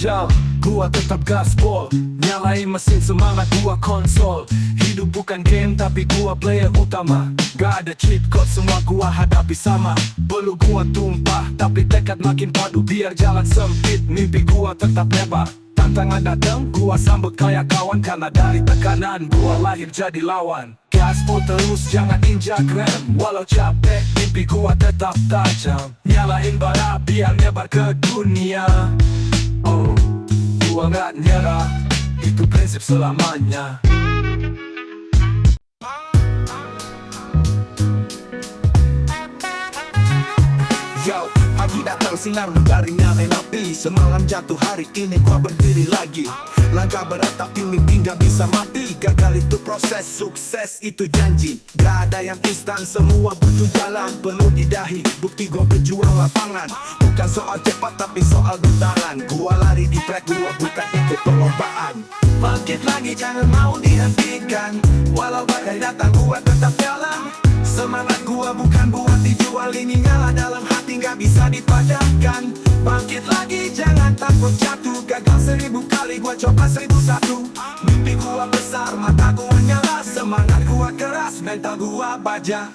jam, gua tetap gaspol. Nyalain mesin semangat gua konsol. Hidup bukan game tapi gua player utama. Gak ada cheat code semua gua hadapi sama. Belu gua tumpah tapi tekad makin padu. Biar jalan sempit mimpi gua tetap lebar. Tantangan datang gua sambut kayak kawan. Karena dari tekanan gua lahir jadi lawan. Gaspol terus jangan injak rem. Walau capek mimpi gua tetap tajam. Nyalain bara biar nyebar ke dunia. Oh, gua gak nyerah. Itu prinsip selamanya. Yo, pagi datang sinar dari nyalain api. Semalam jatuh hari ini gua berdiri lagi. Langkah berat tapi mimpi gak bisa mati. Gagal itu proses, sukses itu janji. Gak ada yang instan, semua butuh jalan. Penuh di dahi, bukti gua berjuang lapangan. Bukan soal cepat tapi soal bertahan. Gua lari di track, gua bukan ikut perlombaan. Bangkit lagi jangan mau dihentikan. Walau badai datang gua tetap jalan. Semangat gua bukan buat dijual. Ini nyala dalam hati gak bisa dipadamkan. Bangkit lagi jangan takut jatuh. Gagal 1000 kali gua coba 1001. Mimpi gua besar mata gua nyala. Semangat gua keras mental gua baja.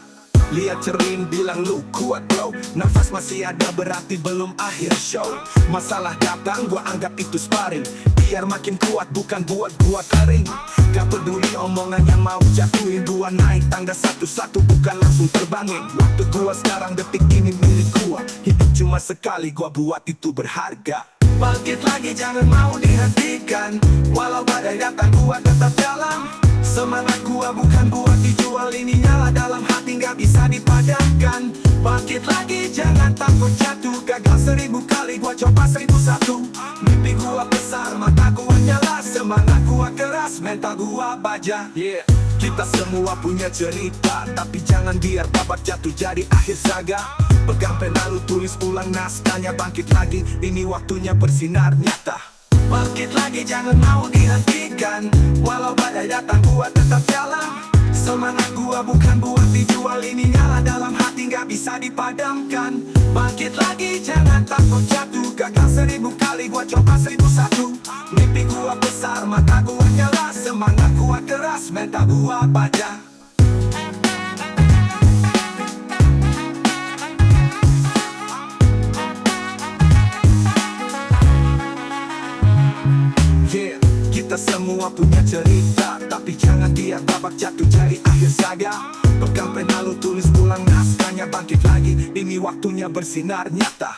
Lihat cermin bilang lu kuat bro. Nafas masih ada berarti belum akhir show. Masalah datang gua anggap itu sparring. Biar makin kuat bukan buat gua kering. Gak peduli omongan yang mau jatuhin gua. Naik tangga satu-satu bukan langsung terbangin. Waktu gua sekarang detik ini milik gua. Hidup cuma sekali gua buat itu berharga. Bangkit lagi jangan mau dihentikan. Walau badai datang gua tetap jalan. Semangat gua bukan buat dijual. Ini nyala dalam hati gak bisa dipadamkan. Bangkit lagi jangan takut jatuh. Gagal 1000 kali gua coba 1001. Mimpi gua besar mata gua nyala. Semangat gua keras mental gua baja. Kita semua punya cerita, tapi jangan biar babak jatuh jadi akhir saga. Pegang pena lu tulis ulang naskahnya. Bangkit lagi ini waktunya bersinar nyata. Bangkit lagi jangan mau dihentikan. Walau badai datang gua tetap jalan. Semangat gua bukan buat dijual. Ini nyala dalam hati gak bisa dipadamkan. Bangkit lagi jangan takut jatuh. Gagal 1000 kali gua coba 1001. Mimpi gua besar mata gua nyala. Semangat gua keras mental gua baja. Kita semua punya cerita, tapi jangan biar babak jatuh jadi akhir saga. Pegang pena lu tulis ulang naskahnya. Bangkit lagi, ini waktunya bersinar nyata.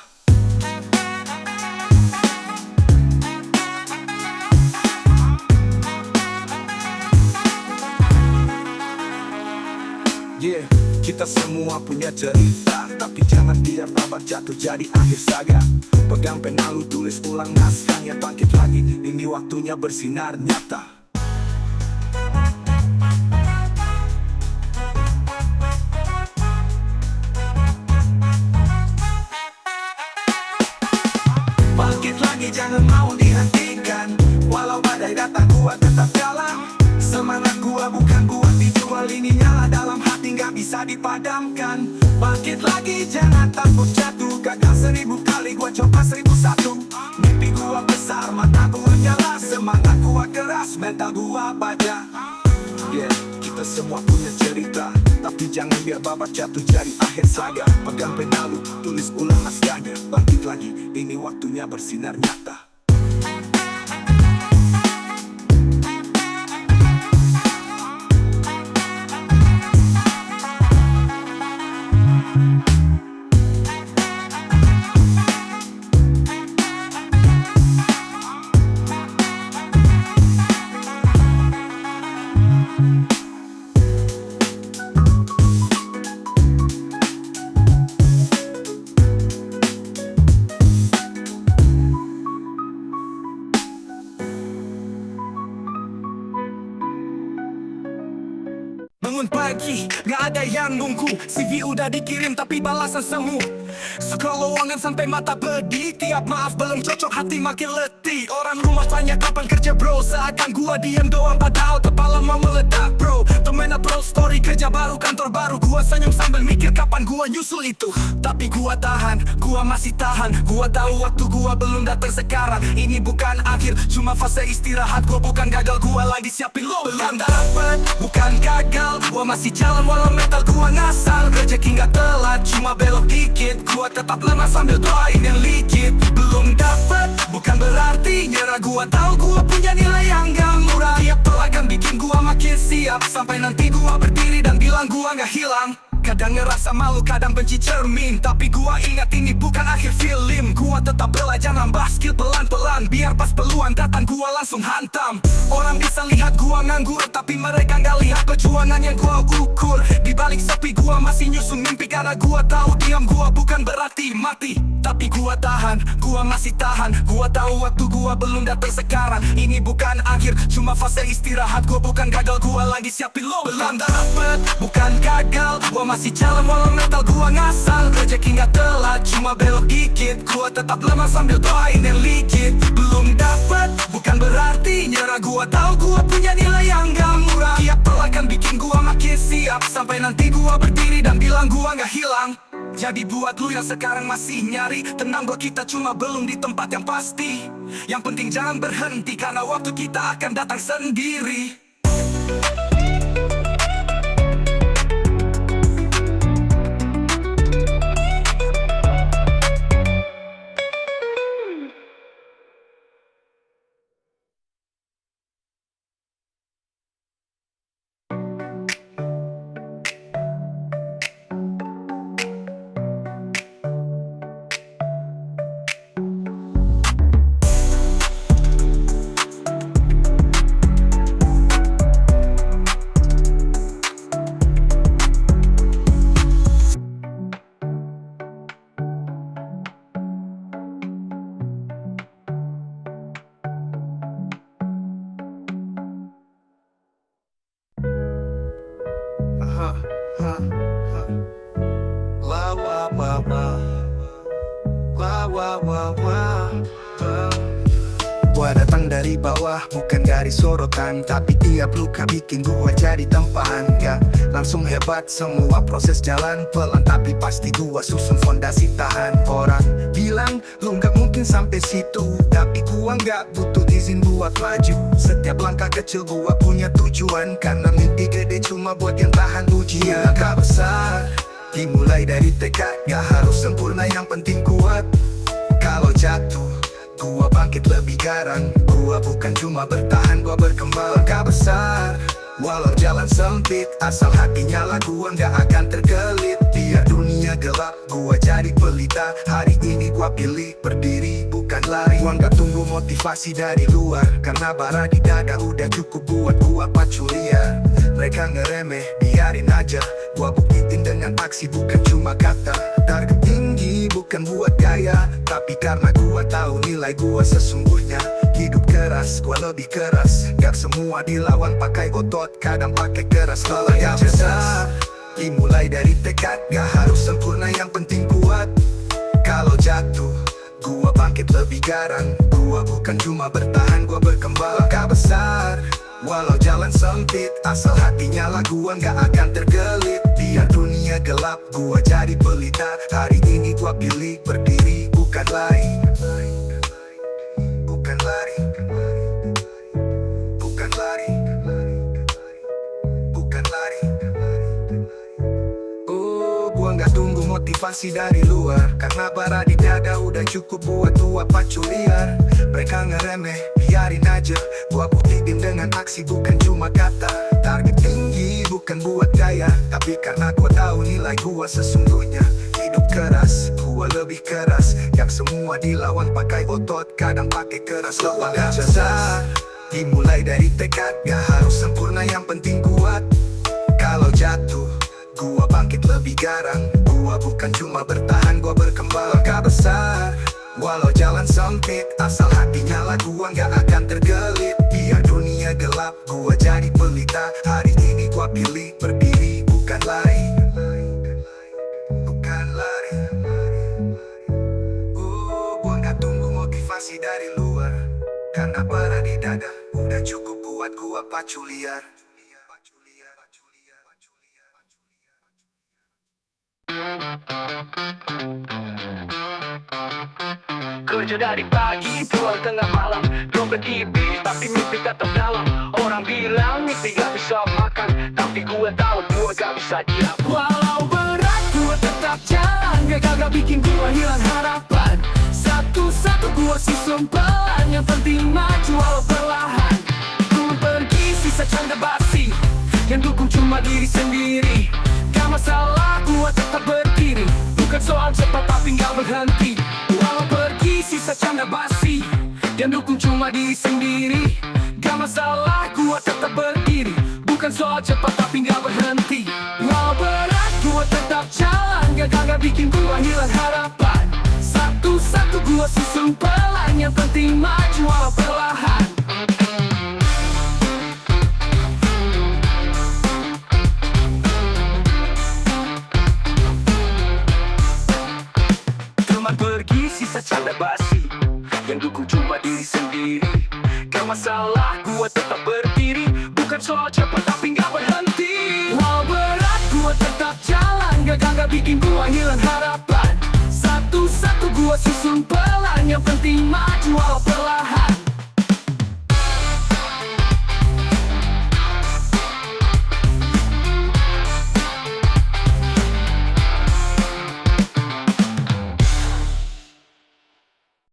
Kita semua punya cerita, tapi jangan biar babak jatuh jadi akhir saga. Pegang pena lu tulis ulang naskahnya. Bangkit lagi, ini waktunya bersinar nyata. Bangkit lagi jangan mau dihentikan. Walau badai datang gua tetap jalan. Semangat gua bukan buat dijual. Ini nyala dalam hati gak bisa dipadamkan. Bangkit lagi jangan takut jatuh. Gagal 1000 kali gua coba 1001. Mimpi gua besar mata gua nyala. Semangat gua keras mental gua baja. Kita semua punya cerita, tapi jangan biar babak jatuh jadi akhir saga. Pegang pena lu tulis ulang naskahnya. Bangkit lagi ini waktunya bersinar nyata. Bangun pagi, gak ada yang nunggu. CV udah dikirim tapi balasan semu. Scroll lowongan sampai mata pedih. Tiap maaf belum cocok hati makin letih. Orang rumah tanya kapan kerja bro. Seakan gua diam doang padahal kepala mau meledak bro. Temen upload story Kerja baru, kantor baru, gua senyum sambil mikir kapan gua nyusul itu. Tapi gua tahan, gua masih tahan. Gua tahu waktu gua belum datang sekarang. Ini bukan akhir, cuma fase istirahat. Gua bukan gagal, gua lagi siapin lo. Belum dapet, bukan gagal, gua masih jalan walau mental gua ngasal. Rezeki nggak telat, cuma belok dikit. Gua tetap lemah sambil doain yang likit. Belum dapet, bukan berarti nyerah. Gua tahu gua punya nilai yang gak murah. Tiap pelagan bikin gua makin siap. Sampai nanti gua berdiri dan bilang gua gak hilang. Kadang ngerasa malu, kadang benci cermin. Tapi gua ingat ini bukan akhir film. Gua tetap belajar nambah skill pelan-pelan. Biar pas peluang datang gua langsung hantam. Orang bisa lihat gua nganggur, tapi mereka gak lihat perjuangan yang gua ukur. Di balik sepi gua masih nyusun mimpi. Karena gua tahu diam gua bukan berarti mati. Tapi gua tahan, gua masih tahan. Gua tahu waktu gua belum datang sekarang. Ini bukan akhir, cuma fase istirahat. Gua bukan gagal, gua lagi siapin lo. Belum dapet, bukan gagal, gua masih jalan walau mental gua ngasal. Rezeki nggak telat, cuma belok dikit. Gua tetap lemah sambil doain yang likit. Belum dapet, bukan berarti nyerah. Gua tahu gua punya nilai yang gak murah. Tiap pelakan bikin gua makin siap. Sampai nanti gua berdiri dan bilang gua gak hilang. Jadi buat lu yang sekarang masih nyari, tenang gua, kita cuma belum di tempat yang pasti. Yang penting jangan berhenti, karena waktu kita akan datang sendiri. Gua datang dari bawah, bukan dari sorotan. Tapi tiap luka bikin gua jadi tempahan. Gak langsung hebat, semua proses jalan pelan. Tapi pasti gua susun fondasi tahan. Orang bilang lu gak mungkin sampai situ, tapi gua gak butuh izin buat maju. Setiap langkah kecil gua punya tujuan. Karena mimpi gede cuma buat yang tahan ujian. Langkah besar dimulai dari tekad, gak harus sempurna, yang penting kuat. Kalau jatuh, gua bangkit lebih garang. Gua bukan cuma bertahan, gua berkembang. Langkah besar, walau jalan sempit. Asal hati nyala, gua gak akan tergelit. Biar dunia gelap, gua jadi pelita. Hari ini gua pilih berdiri, bukan lari. Gua gak tunggu motivasi dari luar, karena bara di dada udah cukup buat gua pacu liar. Mereka ngeremeh, biarin aja. Gua buktiin dengan aksi, bukan cuma kata. Target tinggi bukan buat gaya, tapi karena gua tahu nilai gua sesungguhnya. Hidup keras, gua lebih keras. Gak semua dilawan pakai otot, kadang pakai keras. Kalau yang besar dimulai dari tekad, gak harus sempurna, yang penting kuat. Kalau jatuh, gua bangkit lebih garang. Gua bukan cuma bertahan, gua berkembang. Langkah besar, walau jalan sempit. Asal hati nyala, gua gak akan tergelit. Biar dunia gelap, gua jadi pelita. Hari ini gua pilih berdiri, bukan lari. Bukan lari. Bukan lari. Bukan lari. Oh, gua gak tunggu motivasi dari luar, karena bara di dada udah cukup buat gua pacu liar. Mereka ngeremeh, biarin aja. Gua buktiin dengan aksi, bukan cuma kata. Target tinggi bukan buat gaya, tapi karena gua tahu nilai gua sesungguhnya. Hidup keras, gua lebih keras. Yang semua dilawan pakai otot, kadang pakai keras. Langkah besar dimulai dari tekad, gak harus sempurna, yang penting kuat. Kalau jatuh, gua bangkit lebih garang. Gua bukan cuma bertahan, gua berkembang. Langkah besar, walau jalan sempit. Asal hati nyala, gua gak akan tergelit. Biar dunia gelap, gua jadi pelita. Hari ini gua pilih berdiri, bukan lari. Bukan lari. Oh, gua gak tunggu motivasi dari luar, karena bara di dada udah cukup buat gua pacu liar. Kerja dari pagi, pulang tengah malam, dompet tipis, tapi mimpi tetap dalam. Orang bilang mimpi gak bisa makan, tapi gue tahu gue gak bisa diam. Walau berat, gue tetap jalan, gak bikin gue hilang harapan. Satu-satu gue susun pelan, yang penting maju walau perlahan. Gue pergi sisa canda basi, yang dukung cuma diri sendiri. Gak masalah, gue tetap berdiri, bukan soal cepat tapi gak berhenti. Walau pergi sisa canda basi, yang dukung cuma diri sendiri. Gak masalah, gue tetap berdiri, bukan soal cepat tapi gak berhenti. Walau berat, gue tetap jalan, gak bikin gue hilang harapan. Satu-satu gue susun pelan, yang penting maju walau perlahan. Teman pergi sisa canda basi, yang dukung cuma diri sendiri. Gak masalah, gue tetap berdiri, bukan soal cepat tapi gak berhenti. Walau berat, gue tetap jalan, gak bikin gue hilang harapan. Satu-satu gue susun pelan, yang penting maju walau